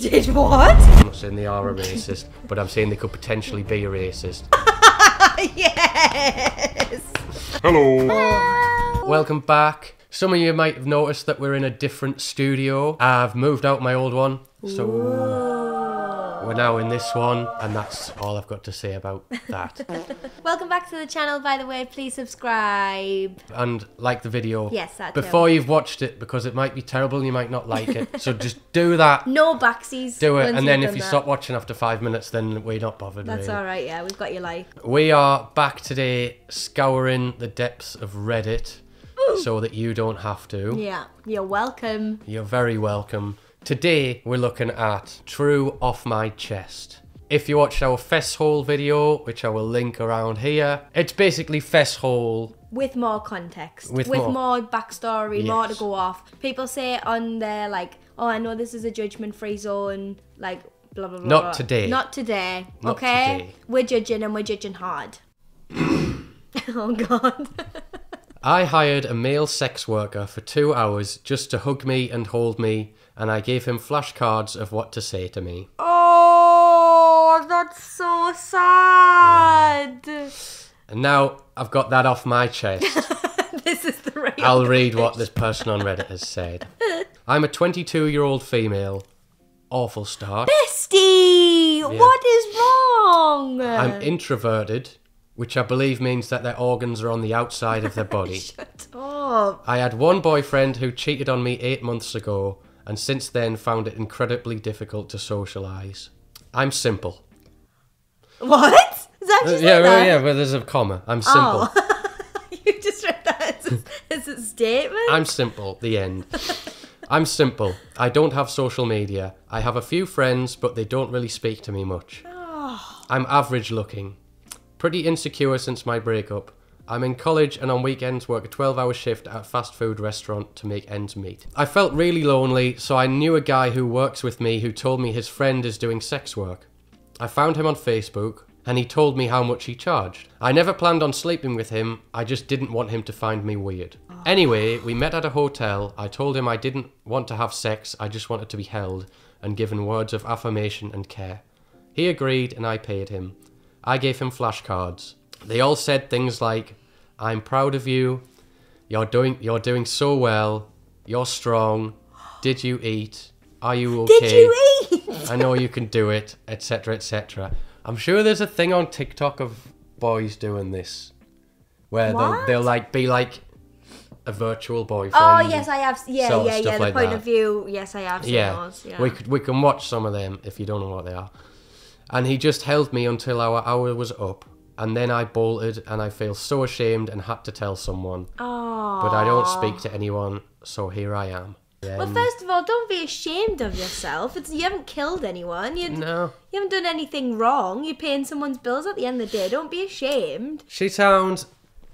did what? I'm not saying they are a racist, but I'm saying they could potentially be a racist. Yes! Hello! Welcome back. Some of you might have noticed that we're in a different studio. I've moved out my old one, so we're now in this one, and that's all I've got to say about that. Welcome back to the channel, by the way. Please subscribe. And like the video. Yes, that before you've watched it, because it might be terrible and you might not like it. So just do that. No backsies. Do it, and then if you stop watching after 5 minutes, then we're not bothered. That's really. alright, yeah, we've got your like. We are back today scouring the depths of Reddit so that you don't have to. Yeah, you're welcome. You're very welcome. Today we're looking at True Off My Chest. If you watched our Fess Hole video, which I will link around here, it's basically Fess Hole with more context, with more backstory, more to go off. People say on there like, oh, I know this is a judgment-free zone, like blah blah blah. Not today. Not today. Not okay. today. We're judging and we're judging hard. Oh God. I hired a male sex worker for 2 hours just to hug me and hold me, and I gave him flashcards of what to say to me. Oh, that's so sad. And now I've got that off my chest. This is the real I'll read what this person on Reddit has said. I'm a 22-year-old female. Awful start. Bestie! Yeah. What is wrong? I'm introverted, which I believe means that their organs are on the outside of their body. Shut up. I had one boyfriend who cheated on me 8 months ago, and since then found it incredibly difficult to socialise. I'm simple. What? Is that just Yeah, like well, that? yeah, but there's a comma. I'm simple. Oh. You just read that as a statement? I'm simple. The end. I'm simple. I don't have social media. I have a few friends, but they don't really speak to me much. Oh. I'm average looking. Pretty insecure since my breakup. I'm in college and on weekends work a 12-hour shift at a fast food restaurant to make ends meet. I felt really lonely, so I knew a guy who works with me who told me his friend is doing sex work. I found him on Facebook, and he told me how much he charged. I never planned on sleeping with him, I just didn't want him to find me weird. Anyway, we met at a hotel. I told him I didn't want to have sex, I just wanted to be held and given words of affirmation and care. He agreed and I paid him. I gave him flashcards. They all said things like, I'm proud of you, you're doing so well, you're strong, did you eat, are you okay? Did you eat? I know you can do it, etc, etc. I'm sure there's a thing on TikTok of boys doing this, where they'll like be like a virtual boyfriend. Oh yes, I have. Yeah. The like point that. of view. Yes, I have seen those. Yeah. We can watch some of them if you don't know what they are. And he just held me until our hour was up, and then I bolted, and I feel so ashamed and had to tell someone. Oh. But I don't speak to anyone, so here I am. Well, first of all, don't be ashamed of yourself. You haven't killed anyone. No. You haven't done anything wrong. You're paying someone's bills at the end of the day. Don't be ashamed. She sounds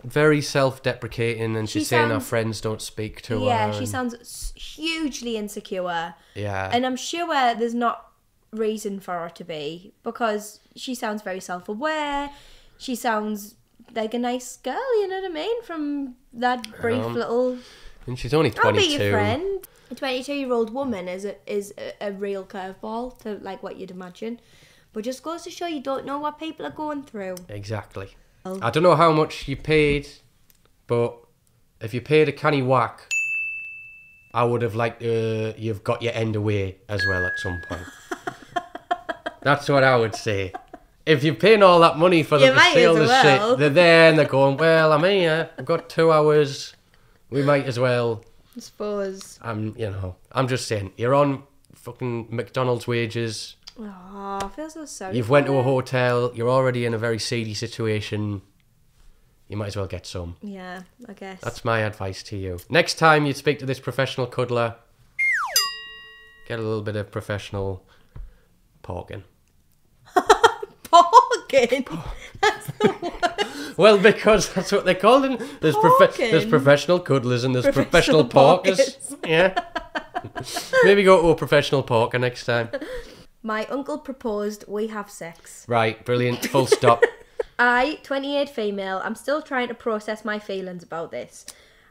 very self-deprecating, and she's saying her sounds- friends don't speak to her. Yeah, she sounds hugely insecure. Yeah. And I'm sure there's not reason for her to be, because she sounds very self-aware. She sounds like a nice girl, you know what I mean? From that brief little... And she's only 22. I'll be your friend. A 22-year-old woman is a real curveball to like what you'd imagine. But just goes to show you don't know what people are going through. Exactly. I don't know how much you paid, but if you paid a canny whack, I would have liked you've got your end away as well at some point. That's what I would say. If you're paying all that money for them to steal the shit, they're there and they're going, well, I'm here, I've got 2 hours, we might as well. I suppose. I'm just saying, you're on fucking McDonald's wages. Oh, I feel so sorry. You've went to a hotel, you're already in a very seedy situation. You might as well get some. Yeah, I guess. That's my advice to you. Next time you speak to this professional cuddler, get a little bit of professional porking. Porking? That's the worst. Well, because that's what they're called. There's professional cuddlers and there's professional porkers. Yeah. Maybe go to a professional porker next time. My uncle proposed we have sex. Right, brilliant. Full stop. I, 28 female, I'm still trying to process my feelings about this.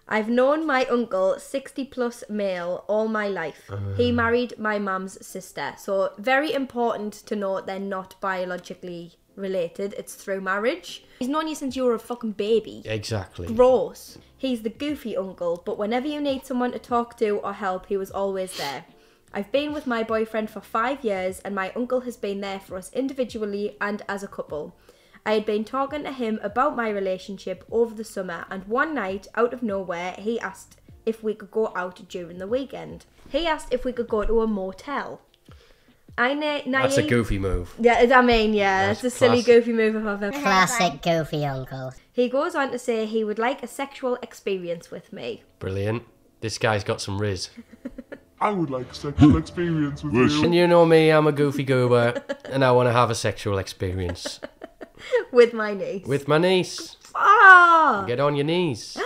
I've known my uncle, 60 plus male, all my life. He married my mum's sister. So very important to note they're not biologically related. It's through marriage. He's known you since you were a fucking baby. Exactly. Gross. He's the goofy uncle, but whenever you need someone to talk to or help, he was always there. I've been with my boyfriend for 5 years and my uncle has been there for us individually and as a couple. I had been talking to him about my relationship over the summer and one night, out of nowhere, he asked if we could go out during the weekend. He asked if we could go to a motel. That's a goofy move. Yeah, I mean, yeah, it's a silly goofy move if I've ever. Classic goofy uncle. He goes on to say he would like a sexual experience with me. Brilliant. This guy's got some riz. I would like a sexual experience with you. And you know me, I'm a goofy goober, and I want to have a sexual experience. With my niece. With my niece. Ah! Get on your knees.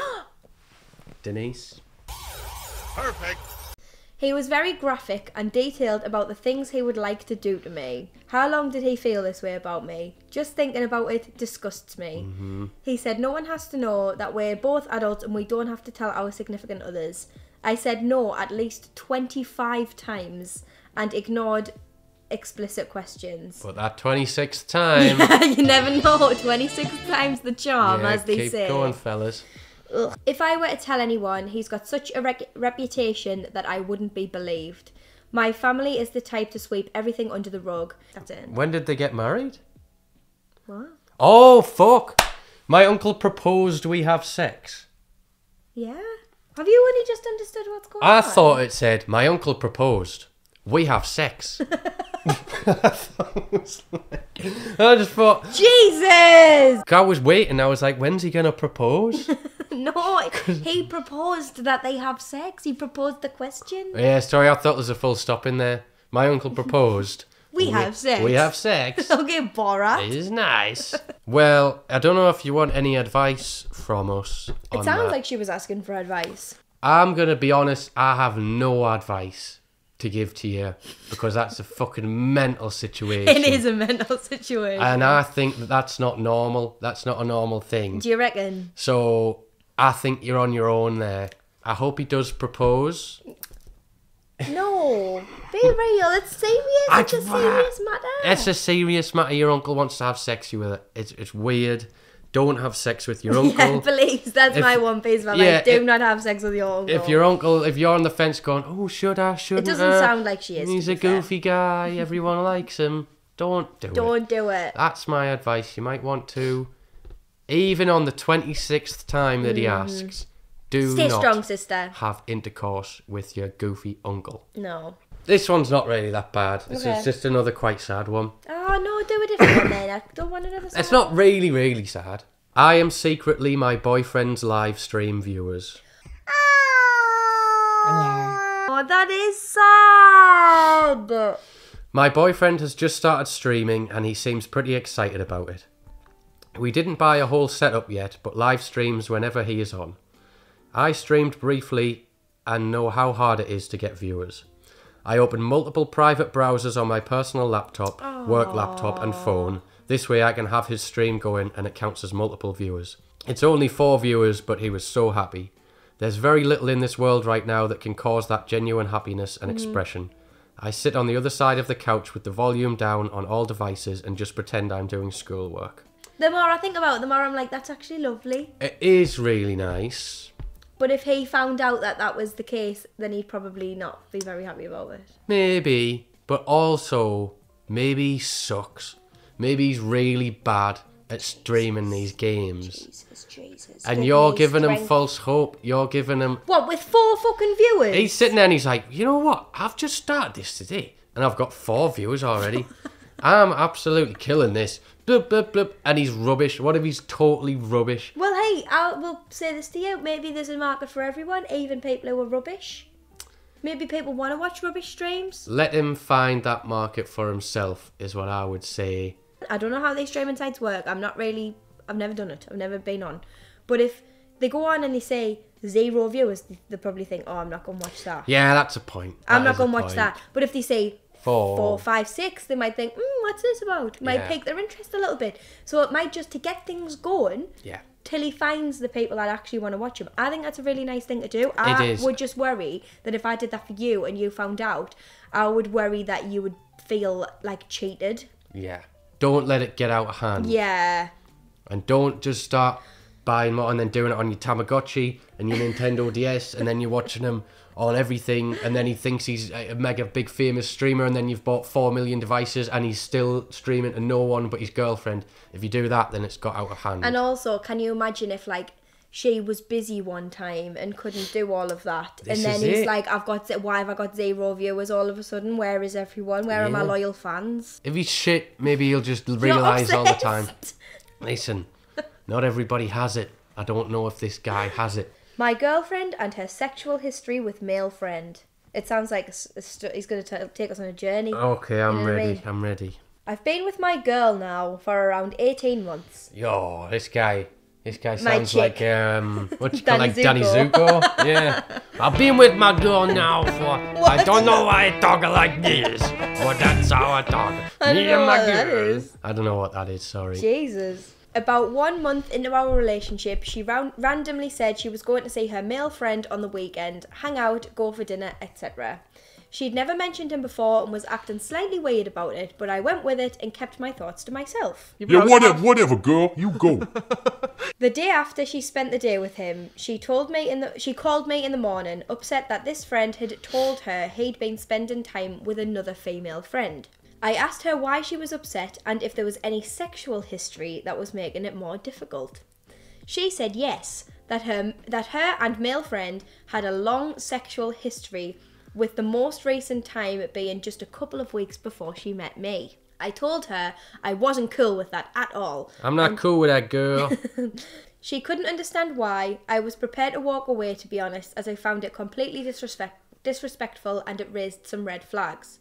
Denise. Perfect. He was very graphic and detailed about the things he would like to do to me. How long did he feel this way about me? Just thinking about it disgusts me. He said no one has to know that we're both adults and we don't have to tell our significant others. I said no at least 25 times and ignored explicit questions. But that 26th time. You never know. 26 times the charm, as they say. Keep going, fellas. Ugh. If I were to tell anyone, he's got such a reputation that I wouldn't be believed. My family is the type to sweep everything under the rug. That's it. When did they get married? What? Oh, fuck. My uncle proposed we have sex. Yeah? Have you only just understood what's going on? I thought it said, my uncle proposed we have sex. I just thought... Jesus! I was waiting. I was like, when's he going to propose? No, he proposed that they have sex. He proposed the question. Yeah, sorry, I thought there was a full stop in there. My uncle proposed. We have sex. We have sex. Okay, Borat. It is nice. Well, I don't know if you want any advice from us. It sounds like she was asking for advice. I'm going to be honest, I have no advice to give to you because that's a fucking mental situation. It is a mental situation. And I think that that's not normal. That's not a normal thing. Do you reckon? So I think you're on your own there. I hope he does propose. No, be real. It's serious. It's a serious matter. It's a serious matter. Your uncle wants to have sex with you. It's weird. Don't have sex with your uncle. Yeah, please. That's my one piece of advice. Do not have sex with your uncle. If you're on the fence going, oh, should I, shouldn't I? It doesn't sound like she is. He's a goofy guy. Everyone likes him. Don't do it. Don't do it. That's my advice. You might want to, even on the 26th time that he asks, Stay strong, sister. Have intercourse with your goofy uncle. No. This one's not really that bad. This Okay. is just another quite sad one. Oh, no, do a different one then. I don't want another sad. It's not really, really sad. I am secretly my boyfriend's live stream viewers. Oh, that is sad. My boyfriend has just started streaming and he seems pretty excited about it. We didn't buy a whole setup yet, but live streams whenever he is on. I streamed briefly and know how hard it is to get viewers. I open multiple private browsers on my personal laptop, work laptop and phone. This way I can have his stream going and it counts as multiple viewers. It's only 4 viewers, but he was so happy. There's very little in this world right now that can cause that genuine happiness and expression. I sit on the other side of the couch with the volume down on all devices and just pretend I'm doing schoolwork. The more I think about it, the more I'm like, that's actually lovely. It is really nice. But if he found out that that was the case, then he'd probably not be very happy about it. Maybe, but also, maybe he sucks. Maybe he's really bad at streaming these games. Jesus. And you're giving him false hope. You're giving him... What, with 4 fucking viewers? He's sitting there and he's like, you know what? I've just started this today. And I've got 4 viewers already. I'm absolutely killing this. Blub, blub, blub. And he's rubbish. What if he's totally rubbish? Well, hey, I will say this to you. Maybe there's a market for everyone, even people who are rubbish. Maybe people want to watch rubbish streams. Let him find that market for himself, is what I would say. I don't know how these streaming sites work. I've never done it. I've never been on. But if they go on and they say 0 viewers, they probably think, oh, I'm not going to watch that. Yeah, that's a point. I'm not going to watch that. But if they say 4, 4, 5, 6, they might think, what's this about? Might pique their interest a little bit. So it might just, to get things going, till he finds the people that actually want to watch him. I think that's a really nice thing to do. It is. I would just worry that if I did that for you and you found out, I would worry that you would feel like cheated. Yeah. Don't let it get out of hand. Yeah. And don't just start buying more and then doing it on your Tamagotchi and your Nintendo DS, and then you're watching him on everything, and then he thinks he's a mega big famous streamer, and then you've bought 4 million devices and he's still streaming to no one but his girlfriend. If you do that, then it's got out of hand. And also, can you imagine if like she was busy one time and couldn't do all of that, This and then is he's it. like, why have I got 0 viewers all of a sudden? Where is everyone? Where are my Yeah. loyal fans? If he's shit, maybe he'll just realise all the time. obsessed. Listen, not everybody has it. I don't know if this guy has it. My girlfriend and her sexual history with male friend. It sounds like he's going to take us on a journey. Okay, I'm You know what I ready. mean? I'm ready. I've been with my girl now for around 18 months. Yo, this guy My sounds chick. like what you call Danny like Danny Zuko. Zuko. Yeah, I've been with my girl now for I don't know why I talk like this, but that's how I talk. I don't Me know and my what that girl. is. I don't know what that is. Sorry. Jesus. About 1 month into our relationship, she randomly said she was going to see her male friend on the weekend, hang out, go for dinner, etc. She'd never mentioned him before and was acting slightly weird about it, but I went with it and kept my thoughts to myself. Yeah, whatever, girl. You go. The day after she spent the day with him, she called me in the morning, upset that this friend had told her he'd been spending time with another female friend. I asked her why she was upset and if there was any sexual history that was making it more difficult. She said yes, that her and male friend had a long sexual history, with the most recent time being just a couple of weeks before she met me. I told her I wasn't cool with that at all. I'm not cool with that girl. She couldn't understand why. I was prepared to walk away, to be honest, as I found it completely disrespectful and it raised some red flags.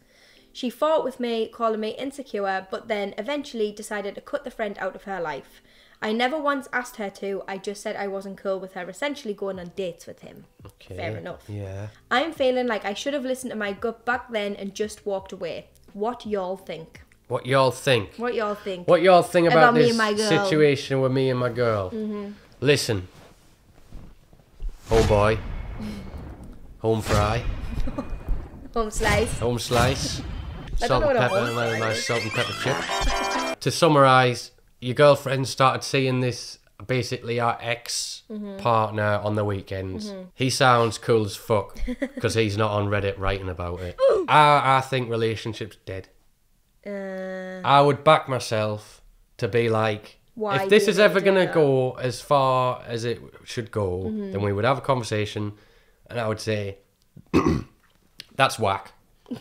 She fought with me, calling me insecure, but then eventually decided to cut the friend out of her life. I never once asked her to, I just said I wasn't cool with her essentially going on dates with him. Okay. Fair enough. Yeah. I'm feeling like I should have listened to my gut back then and just walked away. What y'all think? What y'all think? What y'all think? What y'all think about me this and my girl. situation with me and my girl? Mm-hmm. Listen. Oh boy. Home fry. Home slice. Home slice. I Salt don't know and what a pepper. home slice Nice is. salt and pepper chip. To summarise, your girlfriend started seeing this, basically our ex-partner on the weekends. He sounds cool as fuck because he's not on Reddit writing about it. I think relationships dead. I would back myself to be like, Why if this you is ever do going to that? go as far as it should go, then we would have a conversation and I would say, that's whack.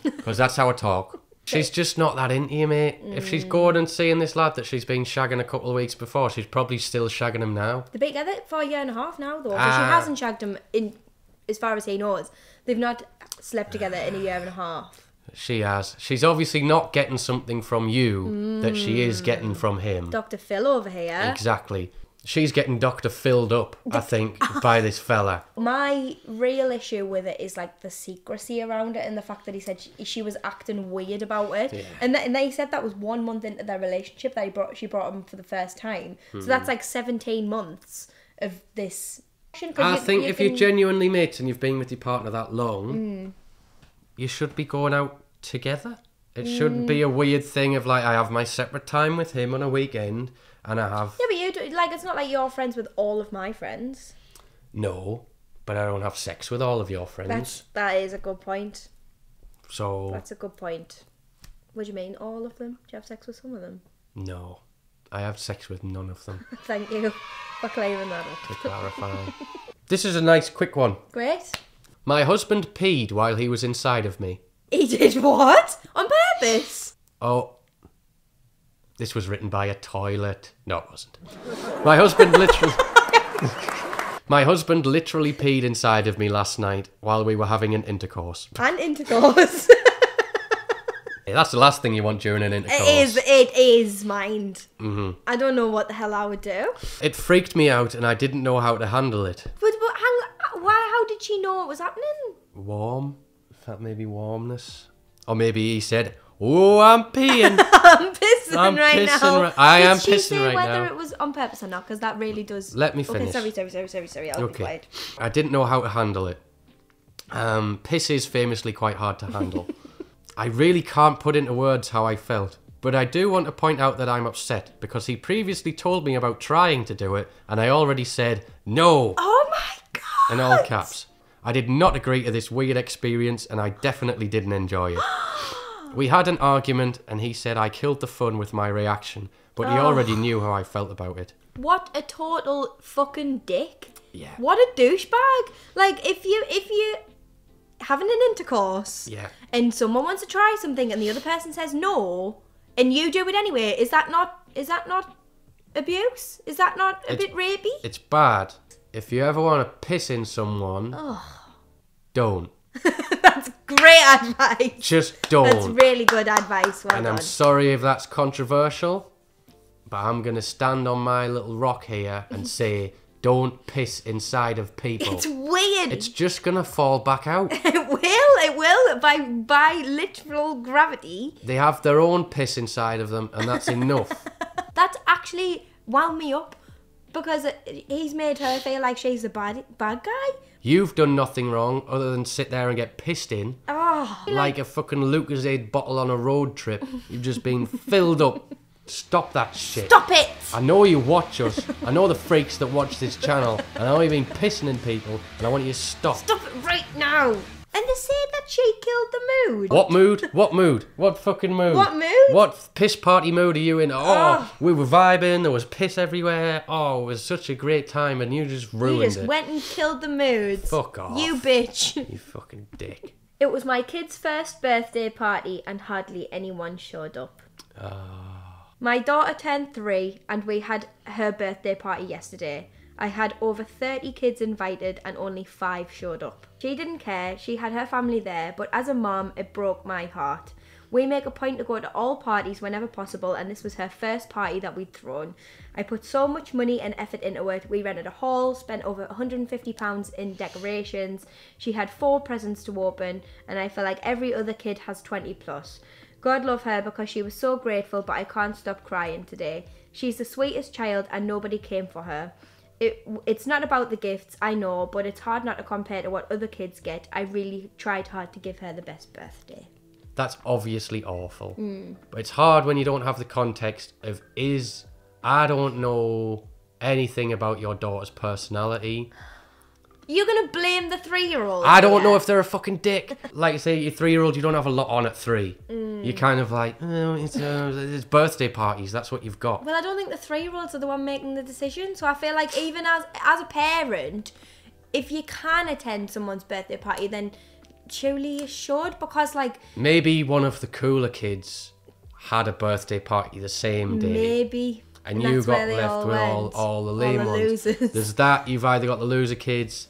Because that's how I talk. She's just not that into you, mate. If she's going and seeing this lad that she's been shagging a couple of weeks before, she's probably still shagging him now. They've been together for 1.5 years now, though. So she Ah. hasn't shagged him in, as far as he knows. They've not slept together in 1.5 years. She has. She's obviously not getting something from you that she is getting from him. Dr. Phil over here. Exactly. She's getting Dr. filled up, I think, by this fella. My real issue with it is like the secrecy around it and the fact that he said she was acting weird about it. Yeah. And they said that was 1 month into their relationship that she brought him for the first time. So that's like 17 months of this. I think if you're genuinely mates and you've been with your partner that long, you should be going out together. It shouldn't be a weird thing of like, I have my separate time with him on a weekend and I have... Yeah, but you do, like, it's not like you're friends with all of my friends. No, but I don't have sex with all of your friends. That is a good point. So, That's a good point. What do you mean, all of them? Do you have sex with some of them? no. I have sex with none of them, Thank you for clearing that up. to clarify. This is a nice quick one. Great. My husband peed while he was inside of me. He did what? On purpose? Oh, this was written by a toilet. No, it wasn't. My husband literally... My husband literally peed inside of me last night while we were having an intercourse. And intercourse. That's the last thing you want during an intercourse. It is, mind. Mm-hmm. I don't know what the hell I would do. It freaked me out and I didn't know how to handle it. But how did she know it was happening? Warm? Felt maybe warmness? Or maybe he said, oh, I'm peeing. I'm pissing. pissing right now. I am Did she pissing say right whether now. it was on purpose or not? Because that really does. Let me finish. Okay, sorry. I'll be quiet. I didn't know how to handle it. Piss is famously quite hard to handle. I really can't put into words how I felt. But I do want to point out that I'm upset because he previously told me about trying to do it and I already said no. Oh my god! In all caps. I did not agree to this weird experience and I definitely didn't enjoy it. We had an argument and he said I killed the fun with my reaction, but he already knew how I felt about it. What a total fucking dick. Yeah. What a douchebag. Like, if you having an intercourse and someone wants to try something and the other person says no and you do it anyway, is that not abuse? Is that not a bit rapey? It's bad. If you ever want to piss in someone, don't. That's great advice. Just don't. That's really good advice. Well and done. I'm sorry if that's controversial, but I'm going to stand on my little rock here and say don't piss inside of people. It's weird. It's just going to fall back out. It will. By literal gravity. They have their own piss inside of them and that's enough. That's actually wound me up because he's made her feel like she's a bad guy. You've done nothing wrong other than sit there and get pissed in. Oh, Like a fucking Lucozade bottle on a road trip. You've just been filled up. Stop that shit. Stop it! I know you watch us. I know the freaks that watch this channel. And I know you've been pissing in people. And I want you to stop. Stop it right now! And they said that she killed the mood. What mood? What mood? What fucking mood? What mood? What piss party mood are you in? Oh, we were vibing. There was piss everywhere. Oh, it was such a great time. And you just ruined You just it. went and killed the mood. Fuck off. You bitch. You fucking dick. It was my kid's first birthday party and hardly anyone showed up. My daughter turned 3 and we had her birthday party yesterday. I had over 30 kids invited and only 5 showed up. She didn't care, she had her family there, but as a mom, it broke my heart. We make a point to go to all parties whenever possible and this was her first party that we'd thrown. I put so much money and effort into it. We rented a hall, spent over £150 in decorations. She had 4 presents to open and I feel like every other kid has 20 plus. God love her because she was so grateful, but I can't stop crying today. She's the sweetest child and nobody came for her. It's not about the gifts, I know, but it's hard not to compare to what other kids get. I really tried hard to give her the best birthday. That's obviously awful. But it's hard when you don't have the context of I don't know anything about your daughter's personality. You're going to blame the 3-year-old? I don't know if they're a fucking dick. Like I say, your 3-year-old, you don't have a lot on at 3. You're kind of like, it's birthday parties, that's what you've got. Well, I don't think the 3-year-olds are the one making the decision. So I feel like even as a parent, if you can attend someone's birthday party, then surely you should. Because, like... Maybe one of the cooler kids had a birthday party the same day. Maybe. And you got left with all the lame ones. Losers. There's that, you've either got the loser kids.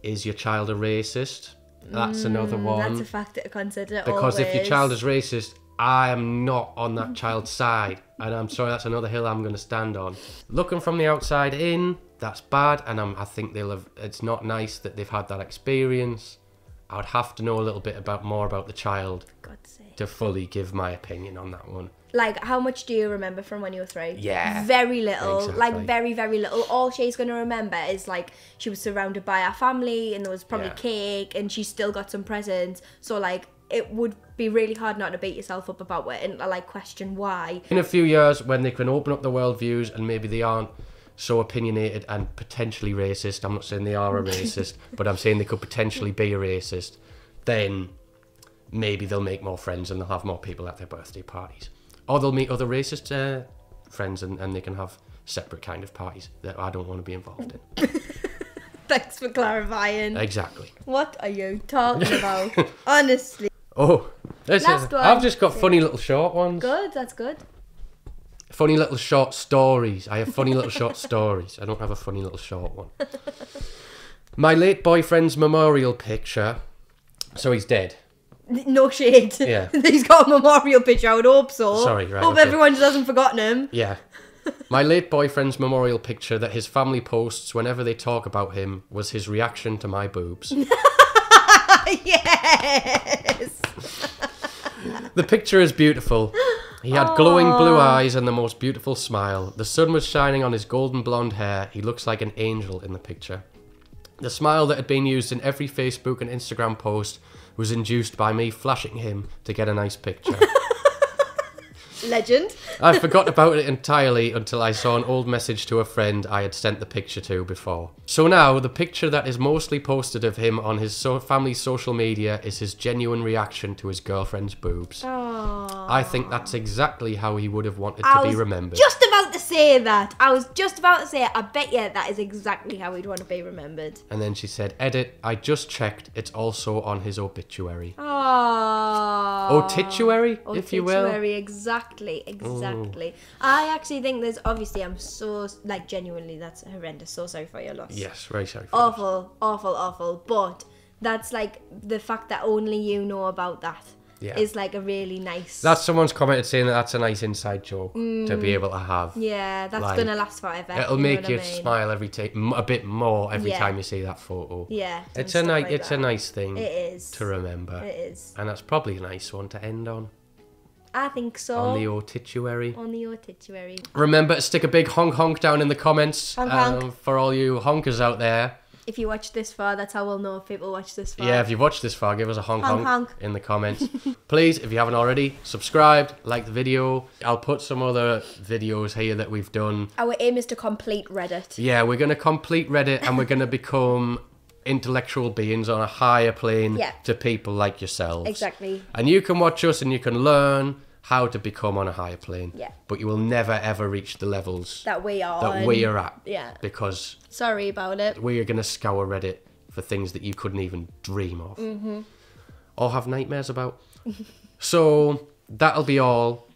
Is your child a racist? That's another one. That's a factor to consider. Because if your always. child is racist, I am not on that child's side. And I'm sorry, that's another hill I'm going to stand on. Looking from the outside in, that's bad. And I think it's not nice that they've had that experience. I would have to know a little bit more about the child God's sake. to fully give my opinion on that one. Like, how much do you remember from when you were 3? Yeah. Very little. Exactly. Like, very, very little. All she's going to remember is, like, she was surrounded by her family and there was probably cake and she still got some presents. So, like, it would be really hard not to beat yourself up about it and, like, question why. In a few years, when they can open up their worldviews and maybe they aren't so opinionated and potentially racist, I'm not saying they are a racist, but I'm saying they could potentially be a racist, then maybe they'll make more friends and they'll have more people at their birthday parties. Or they'll meet other racist friends and they can have separate kind of parties that I don't want to be involved in. Thanks for clarifying. Exactly. What are you talking about? Honestly. Oh, Last one. I've just got funny little short ones. Good, that's good. Funny little short stories. I have funny little short stories. I don't have a funny little short one. My late boyfriend's memorial picture. So he's dead. No shade. Yeah. He's got a memorial picture, I would hope so. Sorry, right, Hope okay. everyone just hasn't forgotten him. Yeah. My late boyfriend's memorial picture that his family posts whenever they talk about him was his reaction to my boobs. Yes! The picture is beautiful. He had glowing blue eyes and the most beautiful smile. The sun was shining on his golden blonde hair. He looks like an angel in the picture. The smile that had been used in every Facebook and Instagram post was induced by me flashing him to get a nice picture. Legend. I forgot about it entirely until I saw an old message to a friend I had sent the picture to before. So now, the picture that is mostly posted of him on his family's social media is his genuine reaction to his girlfriend's boobs. Aww. I think that's exactly how he would have wanted to be remembered. Just about to say that. I was just about to say it. I bet you that is exactly how he'd want to be remembered. And then she said, edit, I just checked, it's also on his obituary. Aww. Obituary, if you will. Obituary, exactly. I actually think there's, obviously, I'm so, like, genuinely, that's horrendous. So sorry for your loss. Yes, very sorry. Awful. But that's, like, the fact that only you know about that is, like, a really nice... That's someone's commented saying that that's a nice inside joke to be able to have. Yeah, that's like, going to last forever. It'll make you smile every a bit more every time you see that photo. Yeah. It's a nice thing it is. to remember. It is. And that's probably a nice one to end on. I think so. On the obituary. Remember to stick a big honk honk down in the comments honk. For all you honkers out there. If you watch this far, that's how we'll know if people watch this far. Yeah, if you've watched this far, give us a honk honk in the comments. Please, if you haven't already, subscribed, like the video. I'll put some other videos here that we've done. Our aim is to complete Reddit. Yeah, we're going to complete Reddit and we're going to become intellectual beings on a higher plane to people like yourselves. Exactly. And you can watch us and you can learn how to become on a higher plane. Yeah. But you will never ever reach the levels that we are at. Yeah. Because sorry about it. We are going to scour Reddit for things that you couldn't even dream of. Mm-hmm. Or have nightmares about. So that'll be all.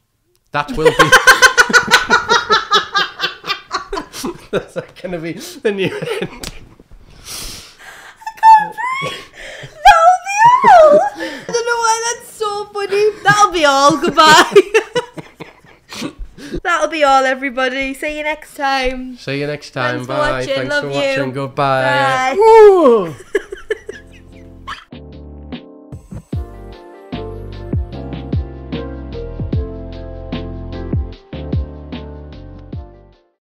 That will be... That's going to be the new ending. I don't know why that's so funny. That'll be all. Goodbye. That'll be all, everybody. See you next time. See you next time. Thanks for Bye. watching. Thanks Love for you. watching. Goodbye. Bye.